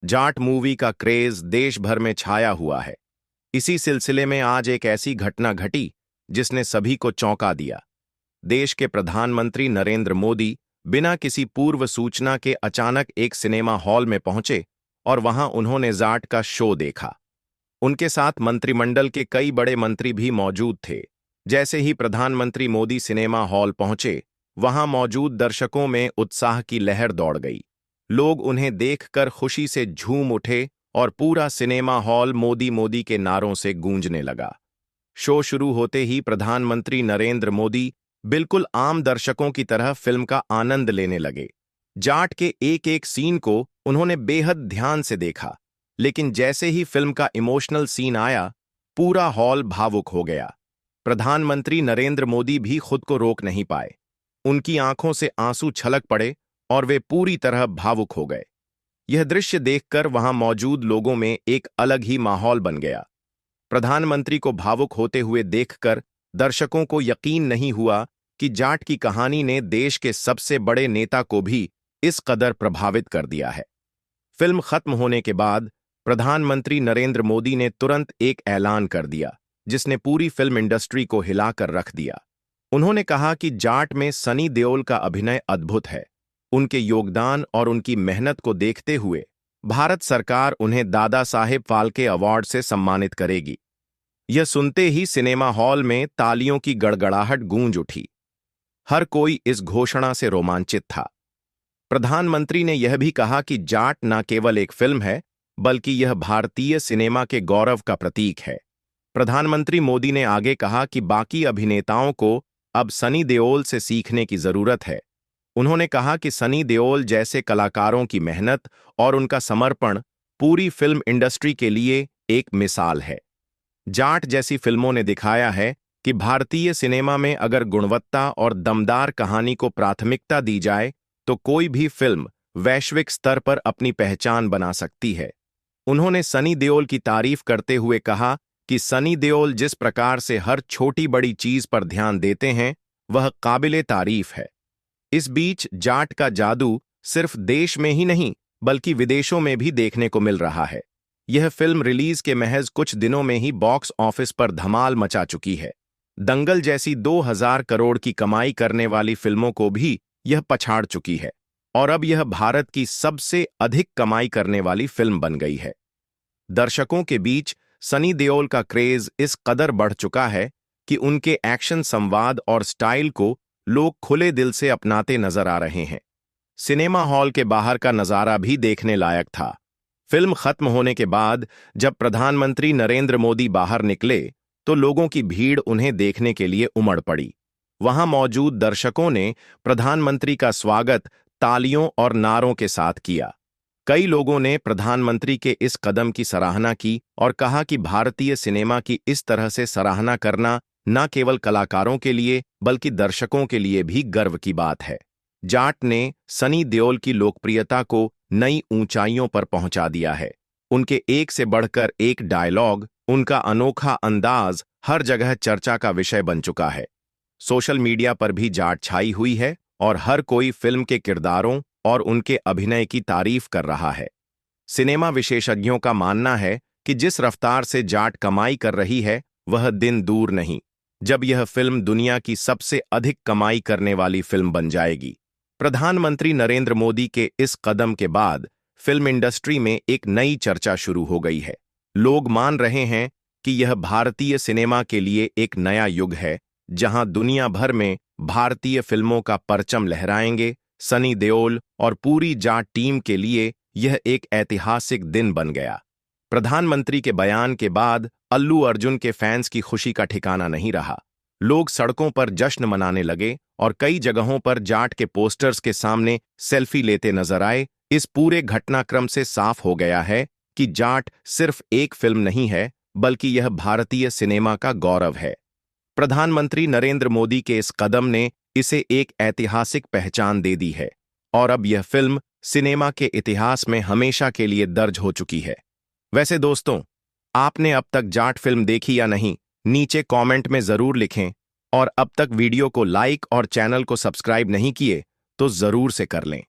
Jat movie का craze देश भर में छाया हुआ है। इसी सिलसिले में आज एक ऐसी घटना घटी जिसने सभी को चौंका दिया। देश के प्रधानमंत्री नरेंद्र मोदी बिना किसी पूर्व सूचना के अचानक एक सिनेमा हॉल में पहुंचे और वहां उन्होंने जाट का शो देखा। उनके साथ मंत्रिमंडल के कई बड़े मंत्री भी मौजूद थे। जैसे ही प्रधानमंत्री मोदी सिनेमा हॉल पहुंचे, वहां मौजूद दर्शकों में उत्साह की लहर दौड़ गई। लोग उन्हें देखकर खुशी से झूम उठे और पूरा सिनेमा हॉल मोदी मोदी के नारों से गूंजने लगा। शो शुरू होते ही प्रधानमंत्री नरेंद्र मोदी बिल्कुल आम दर्शकों की तरह फिल्म का आनंद लेने लगे। जाट के एक एक सीन को उन्होंने बेहद ध्यान से देखा, लेकिन जैसे ही फिल्म का इमोशनल सीन आया, पूरा हॉल भावुक हो गया। प्रधानमंत्री नरेंद्र मोदी भी खुद को रोक नहीं पाए। उनकी आंखों से आंसू छलक पड़े और वे पूरी तरह भावुक हो गए। यह दृश्य देखकर वहां मौजूद लोगों में एक अलग ही माहौल बन गया। प्रधानमंत्री को भावुक होते हुए देखकर दर्शकों को यकीन नहीं हुआ कि जाट की कहानी ने देश के सबसे बड़े नेता को भी इस कदर प्रभावित कर दिया है। फिल्म खत्म होने के बाद प्रधानमंत्री नरेंद्र मोदी ने तुरंत एक ऐलान कर दिया, जिसने पूरी फिल्म इंडस्ट्री को हिलाकर रख दिया। उन्होंने कहा कि जाट में सनी देओल का अभिनय अद्भुत है। उनके योगदान और उनकी मेहनत को देखते हुए भारत सरकार उन्हें दादा साहेब फाल्के अवार्ड से सम्मानित करेगी। यह सुनते ही सिनेमा हॉल में तालियों की गड़गड़ाहट गूंज उठी। हर कोई इस घोषणा से रोमांचित था। प्रधानमंत्री ने यह भी कहा कि जाट न केवल एक फिल्म है, बल्कि यह भारतीय सिनेमा के गौरव का प्रतीक है। प्रधानमंत्री मोदी ने आगे कहा कि बाकी अभिनेताओं को अब सनी देओल से सीखने की जरूरत है। उन्होंने कहा कि सनी देओल जैसे कलाकारों की मेहनत और उनका समर्पण पूरी फिल्म इंडस्ट्री के लिए एक मिसाल है। जाट जैसी फिल्मों ने दिखाया है कि भारतीय सिनेमा में अगर गुणवत्ता और दमदार कहानी को प्राथमिकता दी जाए तो कोई भी फिल्म वैश्विक स्तर पर अपनी पहचान बना सकती है। उन्होंने सनी देओल की तारीफ करते हुए कहा कि सनी देओल जिस प्रकार से हर छोटी बड़ी चीज पर ध्यान देते हैं, वह काबिले तारीफ है। इस बीच जाट का जादू सिर्फ देश में ही नहीं, बल्कि विदेशों में भी देखने को मिल रहा है। यह फिल्म रिलीज के महज कुछ दिनों में ही बॉक्स ऑफिस पर धमाल मचा चुकी है। दंगल जैसी 2000 करोड़ की कमाई करने वाली फिल्मों को भी यह पछाड़ चुकी है और अब यह भारत की सबसे अधिक कमाई करने वाली फिल्म बन गई है। दर्शकों के बीच सनी देओल का क्रेज इस कदर बढ़ चुका है कि उनके एक्शन, संवाद और स्टाइल को लोग खुले दिल से अपनाते नजर आ रहे हैं। सिनेमा हॉल के बाहर का नजारा भी देखने लायक था। फिल्म खत्म होने के बाद जब प्रधानमंत्री नरेंद्र मोदी बाहर निकले तो लोगों की भीड़ उन्हें देखने के लिए उमड़ पड़ी। वहां मौजूद दर्शकों ने प्रधानमंत्री का स्वागत तालियों और नारों के साथ किया। कई लोगों ने प्रधानमंत्री के इस कदम की सराहना की और कहा कि भारतीय सिनेमा की इस तरह से सराहना करना न केवल कलाकारों के लिए बल्कि दर्शकों के लिए भी गर्व की बात है। जाट ने सनी देओल की लोकप्रियता को नई ऊंचाइयों पर पहुंचा दिया है। उनके एक से बढ़कर एक डायलॉग, उनका अनोखा अंदाज हर जगह चर्चा का विषय बन चुका है। सोशल मीडिया पर भी जाट छाई हुई है और हर कोई फिल्म के किरदारों और उनके अभिनय की तारीफ कर रहा है। सिनेमा विशेषज्ञों का मानना है कि जिस रफ्तार से जाट कमाई कर रही है, वह दिन दूर नहीं जब यह फिल्म दुनिया की सबसे अधिक कमाई करने वाली फिल्म बन जाएगी। प्रधानमंत्री नरेंद्र मोदी के इस कदम के बाद फिल्म इंडस्ट्री में एक नई चर्चा शुरू हो गई है। लोग मान रहे हैं कि यह भारतीय सिनेमा के लिए एक नया युग है, जहां दुनिया भर में भारतीय फिल्मों का परचम लहराएंगे। सनी देओल और पूरी जाट टीम के लिए यह एक ऐतिहासिक दिन बन गया। प्रधानमंत्री के बयान के बाद अल्लू अर्जुन के फैंस की खुशी का ठिकाना नहीं रहा। लोग सड़कों पर जश्न मनाने लगे और कई जगहों पर जाट के पोस्टर्स के सामने सेल्फी लेते नजर आए। इस पूरे घटनाक्रम से साफ हो गया है कि जाट सिर्फ एक फिल्म नहीं है, बल्कि यह भारतीय सिनेमा का गौरव है। प्रधानमंत्री नरेंद्र मोदी के इस कदम ने इसे एक ऐतिहासिक पहचान दे दी है और अब यह फिल्म सिनेमा के इतिहास में हमेशा के लिए दर्ज हो चुकी है। वैसे दोस्तों, आपने अब तक जाट फिल्म देखी या नहीं, नीचे कमेंट में जरूर लिखें और अब तक वीडियो को लाइक और चैनल को सब्सक्राइब नहीं किए तो जरूर से कर लें।